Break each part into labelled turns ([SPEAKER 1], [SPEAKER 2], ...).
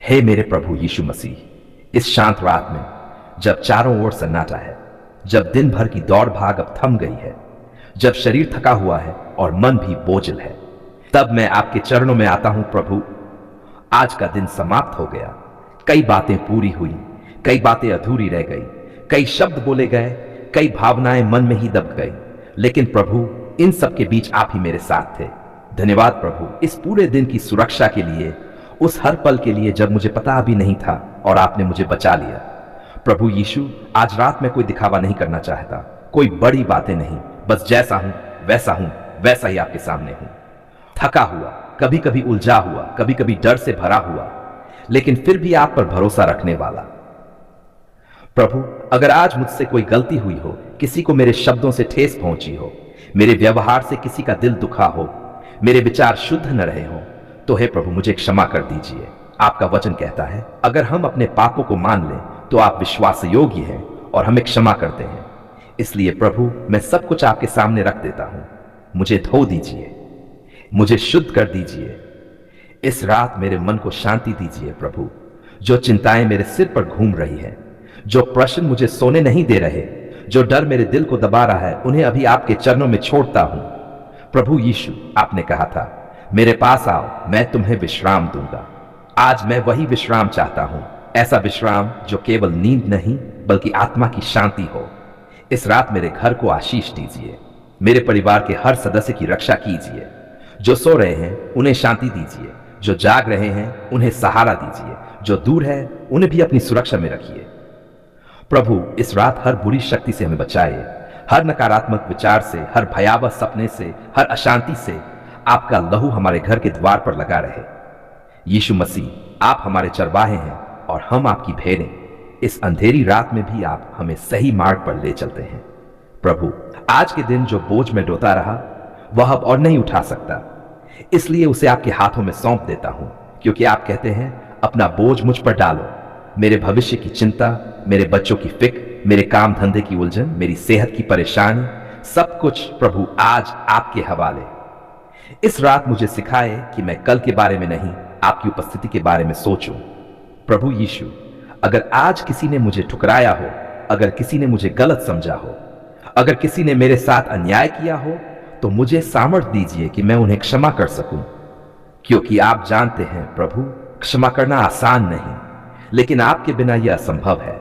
[SPEAKER 1] हे मेरे प्रभु यीशु मसीह, इस शांत रात में जब चारों ओर सन्नाटा है, जब दिन भर की दौड़ भाग अब थम गई है, जब शरीर थका हुआ है और मन भी बोझिल है, तब मैं आपके चरणों में आता हूं प्रभु। आज का दिन समाप्त हो गया, कई बातें पूरी हुई, कई बातें अधूरी रह गई, कई शब्द बोले गए, कई भावनाएं मन में ही दब गई, लेकिन प्रभु इन सब के बीच आप ही मेरे साथ थे। धन्यवाद प्रभु इस पूरे दिन की सुरक्षा के लिए, उस हर पल के लिए जब मुझे पता भी नहीं था और आपने मुझे बचा लिया। प्रभु यीशु, आज रात में कोई दिखावा नहीं करना चाहता, कोई बड़ी बातें नहीं, बस जैसा हूं वैसा ही आपके सामने हूं। थका हुआ, कभी कभी उलझा हुआ, कभी कभी डर से भरा हुआ, लेकिन फिर भी आप पर भरोसा रखने वाला। प्रभु अगर आज मुझसे कोई गलती हुई हो, किसी को मेरे शब्दों से ठेस पहुंची हो, मेरे व्यवहार से किसी का दिल दुखा हो, मेरे विचार शुद्ध न रहे हो, तो हे प्रभु मुझे क्षमा कर दीजिए। आपका वचन कहता है अगर हम अपने पापों को मान लें तो आप विश्वास योग्य हैं और हमें क्षमा करते हैं। इसलिए प्रभु मैं सब कुछ आपके सामने रख देता हूं। मुझे धो दीजिए, मुझे शुद्ध कर दीजिए। इस रात मेरे मन को शांति दीजिए प्रभु। जो चिंताएं मेरे सिर पर घूम रही है, जो प्रश्न मुझे सोने नहीं दे रहे, जो डर मेरे दिल को दबा रहा है, उन्हें अभी आपके चरणों में छोड़ता हूं। प्रभु यीशु, आपने कहा था मेरे पास आओ मैं तुम्हें विश्राम दूंगा। आज मैं वही विश्राम चाहता हूं, ऐसा विश्राम जो केवल नींद नहीं बल्कि आत्मा की शांति हो। इस रात मेरे घर को आशीष दीजिए, मेरे परिवार के हर सदस्य की रक्षा कीजिए। जो सो रहे हैं उन्हें शांति दीजिए, जो जाग रहे हैं उन्हें सहारा दीजिए, जो दूर है उन्हें भी अपनी सुरक्षा में रखिए। प्रभु इस रात हर बुरी शक्ति से हमें बचाइए, हर नकारात्मक विचार से, हर भयावह सपने से, हर अशांति से। आपका लहू हमारे घर के द्वार पर लगा रहे। यीशु मसीह, आप हमारे चरवाहे हैं और हम आपकी भेड़ें। इस अंधेरी रात में भी आप हमें सही मार्ग पर ले चलते हैं। प्रभु आज के दिन जो बोझ में ढोता रहा वह अब और नहीं उठा सकता, इसलिए उसे आपके हाथों में सौंप देता हूं, क्योंकि आप कहते हैं अपना बोझ मुझ पर डालो। मेरे भविष्य की चिंता, मेरे बच्चों की फिक्र, मेरे काम धंधे की उलझन, मेरी सेहत की परेशानी, सब कुछ प्रभु आज आपके हवाले। इस रात मुझे सिखाए कि मैं कल के बारे में नहीं, आपकी उपस्थिति के बारे में सोचूं। प्रभु यीशु, अगर आज किसी ने मुझे ठुकराया हो, अगर किसी ने मुझे गलत समझा हो, अगर किसी ने मेरे साथ अन्याय किया हो, तो मुझे सामर्थ्य दीजिए कि मैं उन्हें क्षमा कर सकूं, क्योंकि आप जानते हैं प्रभु क्षमा करना आसान नहीं, लेकिन आपके बिना यह असंभव है।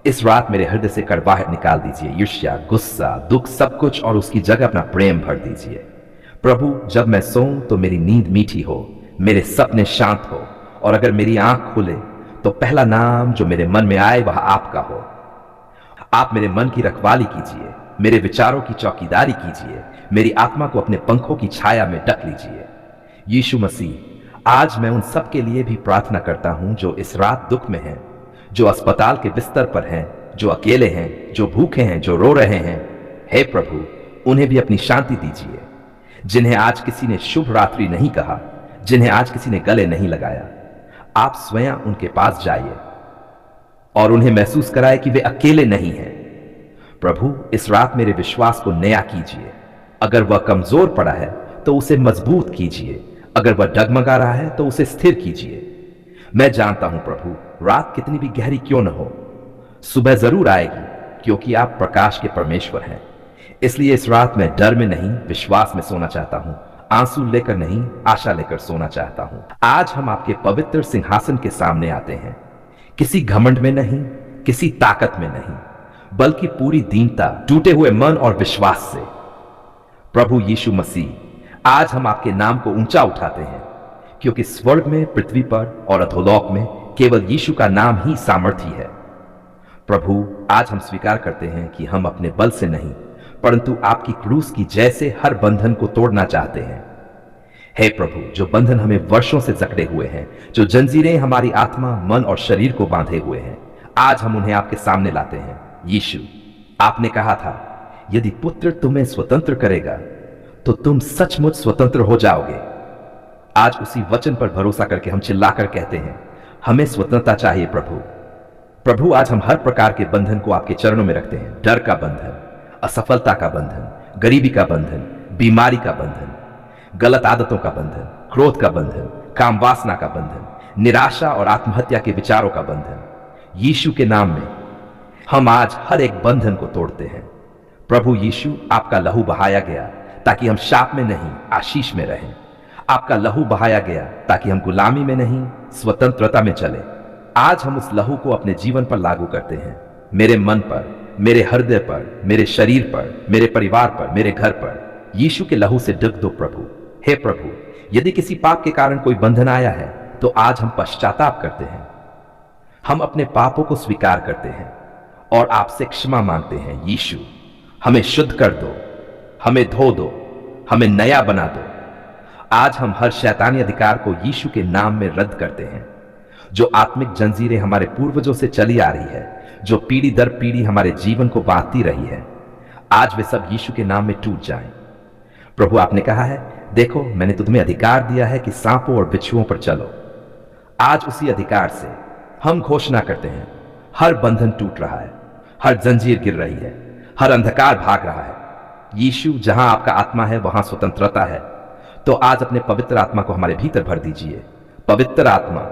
[SPEAKER 1] इस रात मेरे हृदय से कड़वाहट निकाल दीजिए, ईर्ष्या, गुस्सा, दुख, सब कुछ, और उसकी जगह अपना प्रेम भर दीजिए। प्रभु जब मैं सोऊं तो मेरी नींद मीठी हो, मेरे सपने शांत हो, और अगर मेरी आंख खुले तो पहला नाम जो मेरे मन में आए वह आपका हो। आप मेरे मन की रखवाली कीजिए, मेरे विचारों की चौकीदारी कीजिए, मेरी आत्मा को अपने पंखों की छाया में ढक लीजिए। यीशु मसीह, आज मैं उन सब के लिए भी प्रार्थना करता हूं जो इस रात दुख में हैं, जो अस्पताल के बिस्तर पर हैं, जो अकेले हैं, जो भूखे हैं, जो रो रहे हैं। हे प्रभु उन्हें भी अपनी शांति दीजिए। जिन्हें आज किसी ने शुभ रात्रि नहीं कहा, जिन्हें आज किसी ने गले नहीं लगाया, आप स्वयं उनके पास जाइए और उन्हें महसूस कराए कि वे अकेले नहीं हैं। प्रभु इस रात मेरे विश्वास को नया कीजिए। अगर वह कमजोर पड़ा है तो उसे मजबूत कीजिए, अगर वह डगमगा रहा है तो उसे स्थिर कीजिए। मैं जानता हूं प्रभु रात कितनी भी गहरी क्यों न हो, सुबह जरूर आएगी, क्योंकि आप प्रकाश के परमेश्वर हैं। इसलिए इस रात मैं डर में नहीं विश्वास में सोना चाहता हूं, आंसू लेकर नहीं आशा लेकर सोना चाहता हूं। आज हम आपके पवित्र सिंहासन के सामने आते हैं, किसी घमंड में नहीं, किसी ताकत में नहीं, बल्कि पूरी दीनता, टूटे हुए मन और विश्वास से। प्रभु यीशु मसीह, आज हम आपके नाम को ऊंचा उठाते हैं, क्योंकि स्वर्ग में, पृथ्वी पर और अधोलोक में केवल यीशु का नाम ही सामर्थी है। प्रभु आज हम स्वीकार करते हैं कि हम अपने बल से नहीं परंतु आपकी क्रूस की जय से हर बंधन को तोड़ना चाहते हैं। हे प्रभु जो बंधन हमें वर्षों से जकड़े हुए हैं, जो जंजीरें हमारी आत्मा, मन और शरीर को बांधे हुए हैं, आज हम उन्हें आपके सामने लाते हैं। यीशु, आपने कहा था यदि पुत्र तुम्हें स्वतंत्र करेगा तो तुम सचमुच स्वतंत्र हो जाओगे। आज उसी वचन पर भरोसा करके हम चिल्लाकर कहते हैं हमें स्वतंत्रता चाहिए प्रभु। प्रभु आज हम हर प्रकार के बंधन को आपके चरणों में रखते हैं। डर का बंधन, असफलता का बंधन, गरीबी का बंधन, बीमारी का बंधन, गलत आदतों का बंधन, क्रोध का बंधन, काम वासना का बंधन, निराशा और आत्महत्या के विचारों का बंधन। यीशु के नाम में हम आज हर एक बंधन को तोड़ते हैं। प्रभु यीशु, आपका लहू बहाया गया ताकि हम शाप में नहीं आशीष में रहें। आपका लहू बहाया गया ताकि हम गुलामी में नहीं स्वतंत्रता में चले। आज हम उस लहू को अपने जीवन पर लागू करते हैं, मेरे मन पर, मेरे हृदय पर, मेरे शरीर पर, मेरे परिवार पर, मेरे घर पर। यीशु के लहू से ढक दो प्रभु। हे प्रभु, यदि किसी पाप के कारण कोई बंधन आया है तो आज हम पश्चाताप करते हैं। हम अपने पापों को स्वीकार करते हैं और आपसे क्षमा मांगते हैं। यीशु, हमें शुद्ध कर दो, हमें धो दो, हमें नया बना दो। आज हम हर शैतानी अधिकार को यीशु के नाम में रद्द करते हैं। जो आत्मिक जंजीरें हमारे पूर्वजों से चली आ रही है, जो पीढ़ी दर पीढ़ी हमारे जीवन को बांधती रही है, आज वे सब यीशु के नाम में टूट जाएं। प्रभु, आपने कहा है, देखो मैंने तुम्हें अधिकार दिया है कि सांपों और बिच्छुओं पर चलो। आज उसी अधिकार से हम घोषणा करते हैं, हर बंधन टूट रहा है, हर जंजीर गिर रही है, हर अंधकार भाग रहा है। यीशु, जहां आपका आत्मा है वहां स्वतंत्रता है। तो आज अपने पवित्र आत्मा को हमारे भीतर भर दीजिए। पवित्र आत्मा,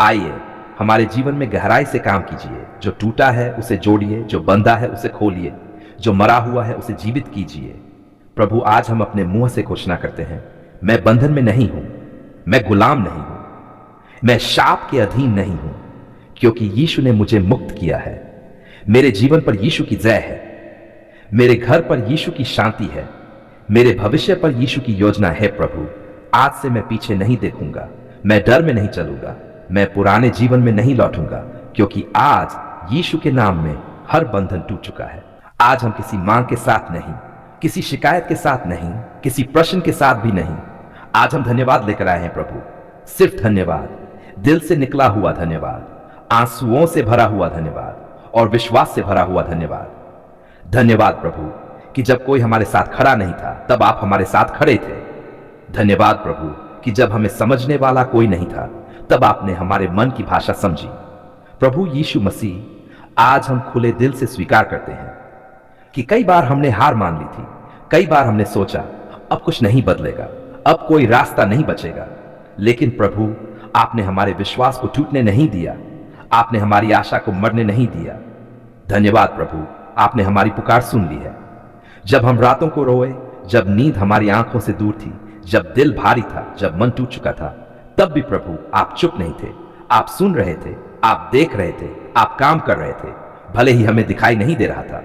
[SPEAKER 1] आइए हमारे जीवन में गहराई से काम कीजिए। जो टूटा है उसे जोड़िए, जो बंधा है उसे खोलिए, जो मरा हुआ है उसे जीवित कीजिए। प्रभु, आज हम अपने मुंह से घोषणा करते हैं, मैं बंधन में नहीं हूं, मैं गुलाम नहीं हूं, मैं शाप के अधीन नहीं हूं, क्योंकि यीशु ने मुझे मुक्त किया है। मेरे जीवन पर यीशु की जय है, मेरे घर पर यीशु की शांति है, मेरे भविष्य पर यीशु की योजना है। प्रभु, आज से मैं पीछे नहीं देखूंगा, मैं डर में नहीं चलूंगा, मैं पुराने जीवन में नहीं लौटूंगा, क्योंकि आज यीशु के नाम में हर बंधन टूट चुका है। आज हम किसी मांग के साथ नहीं, किसी शिकायत के साथ नहीं, किसी प्रश्न के साथ भी नहीं। आज हम धन्यवाद लेकर आए हैं प्रभु, सिर्फ धन्यवाद, दिल से निकला हुआ धन्यवाद, आंसुओं से भरा हुआ धन्यवाद और विश्वास से भरा हुआ धन्यवाद। धन्यवाद प्रभु कि जब कोई हमारे साथ खड़ा नहीं था तब आप हमारे साथ खड़े थे। धन्यवाद प्रभु कि जब हमें समझने वाला कोई नहीं था तब आपने हमारे मन की भाषा समझी। प्रभु यीशु मसीह, आज हम खुले दिल से स्वीकार करते हैं कि कई बार हमने हार मान ली थी, कई बार हमने सोचा अब कुछ नहीं बदलेगा, अब कोई रास्ता नहीं बचेगा। लेकिन प्रभु, आपने हमारे विश्वास को टूटने नहीं दिया, आपने हमारी आशा को मरने नहीं दिया। धन्यवाद प्रभु, आपने हमारी पुकार सुन ली है। जब हम रातों को रोए, जब नींद हमारी आंखों से दूर थी, जब दिल भारी था, जब मन टूट चुका था, तब भी प्रभु आप चुप नहीं थे। आप सुन रहे थे, आप देख रहे थे, आप काम कर रहे थे, भले ही हमें दिखाई नहीं दे रहा था।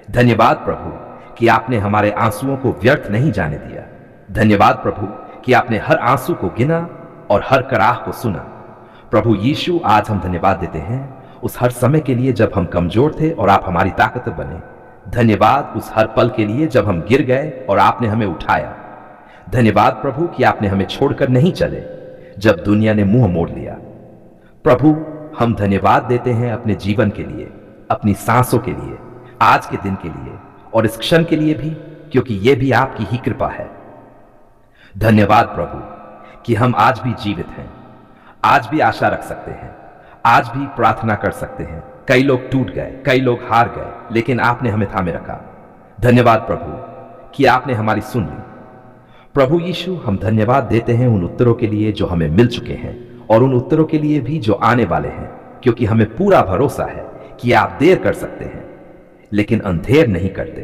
[SPEAKER 1] धन्यवाद प्रभु कि आपने हमारे आंसुओं को व्यर्थ नहीं जाने दिया। धन्यवाद प्रभु कि आपने हर आंसू को गिना और हर कराह को सुना। प्रभु यीशु, आज हम धन्यवाद देते हैं उस हर समय के लिए जब हम कमजोर थे और आप हमारी ताकत बने। धन्यवाद उस हर पल के लिए जब हम गिर गए और आपने हमें उठाया। धन्यवाद प्रभु कि आपने हमें छोड़कर नहीं चले जब दुनिया ने मुंह मोड़ लिया। प्रभु, हम धन्यवाद देते हैं अपने जीवन के लिए, अपनी सांसों के लिए, आज के दिन के लिए और इस क्षण के लिए भी, क्योंकि यह भी आपकी ही कृपा है। धन्यवाद प्रभु कि हम आज भी जीवित हैं, आज भी आशा रख सकते हैं, आज भी प्रार्थना कर सकते हैं। कई लोग टूट गए, कई लोग हार गए, लेकिन आपने हमें थामे रखा। धन्यवाद प्रभु कि आपने हमारी सुन ली। प्रभु यीशु, हम धन्यवाद देते हैं उन उत्तरों के लिए जो हमें मिल चुके हैं और उन उत्तरों के लिए भी जो आने वाले हैं, क्योंकि हमें पूरा भरोसा है कि आप देर कर सकते हैं लेकिन अंधेर नहीं करते।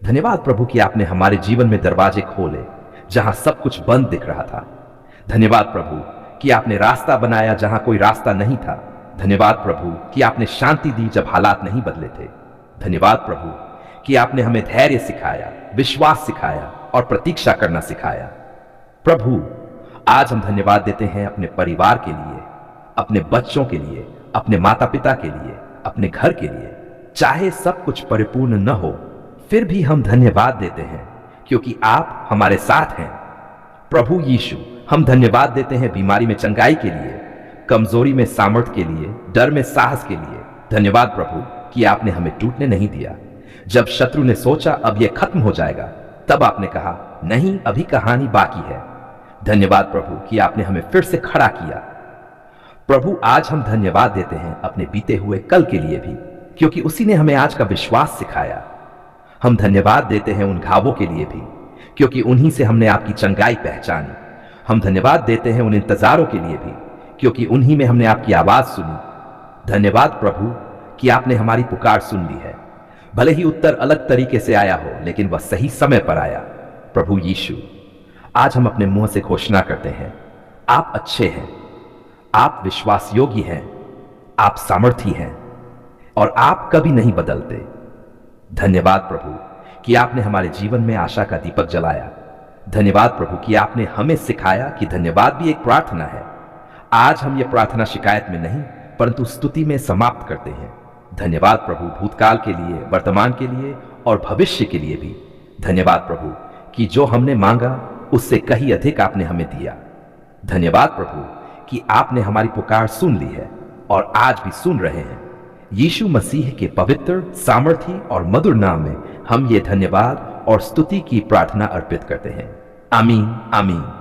[SPEAKER 1] धन्यवाद प्रभु कि आपने हमारे जीवन में दरवाजे खोले जहां सब कुछ बंद दिख रहा था। धन्यवाद प्रभु कि आपने रास्ता बनाया जहां कोई रास्ता नहीं था। धन्यवाद प्रभु कि आपने शांति दी जब हालात नहीं बदले थे। धन्यवाद प्रभु कि आपने हमें धैर्य सिखाया, विश्वास सिखाया और प्रतीक्षा करना सिखाया। प्रभु, आज हम धन्यवाद देते हैं अपने परिवार के लिए, अपने बच्चों के लिए, अपने माता पिता के लिए, अपने घर के लिए। चाहे सब कुछ परिपूर्ण न हो, फिर भी हम धन्यवाद देते हैं क्योंकि आप हमारे साथ हैं। प्रभु यीशु, हम धन्यवाद देते हैं बीमारी में चंगाई के लिए, कमजोरी में सामर्थ्य के लिए, डर में साहस के लिए। धन्यवाद प्रभु कि आपने हमें टूटने नहीं दिया। जब शत्रु ने सोचा अब यह खत्म हो जाएगा, तब आपने कहा नहीं, अभी कहानी बाकी है। धन्यवाद प्रभु कि आपने हमें फिर से खड़ा किया। प्रभु, आज हम धन्यवाद देते हैं अपने बीते हुए कल के लिए भी, क्योंकि उसी ने हमें आज का विश्वास सिखाया। हम धन्यवाद देते हैं उन घावों के लिए भी, क्योंकि उन्हीं से हमने आपकी चंगाई पहचानी। हम धन्यवाद देते हैं उन इंतजारों के लिए भी, क्योंकि उन्हीं में हमने आपकी आवाज सुनी। धन्यवाद प्रभु कि आपने हमारी पुकार सुन ली है। भले ही उत्तर अलग तरीके से आया हो, लेकिन वह सही समय पर आया। प्रभु यीशु, आज हम अपने मुंह से घोषणा करते हैं, आप अच्छे हैं, आप विश्वास योग्य हैं, आप सामर्थी हैं और आप कभी नहीं बदलते। धन्यवाद प्रभु कि आपने हमारे जीवन में आशा का दीपक जलाया। धन्यवाद प्रभु कि आपने हमें सिखाया कि धन्यवाद भी एक प्रार्थना है। आज हम ये प्रार्थना शिकायत में नहीं परंतु स्तुति में समाप्त करते हैं। धन्यवाद प्रभु भूतकाल के लिए, वर्तमान के लिए और भविष्य के लिए भी। धन्यवाद प्रभु कि जो हमने मांगा उससे कहीं अधिक आपने हमें दिया। धन्यवाद प्रभु कि आपने हमारी पुकार सुन ली है और आज भी सुन रहे हैं। यीशु मसीह के पवित्र, सामर्थी और मधुर नाम में हम ये धन्यवाद और स्तुति की प्रार्थना अर्पित करते हैं। आमीन, आमीन।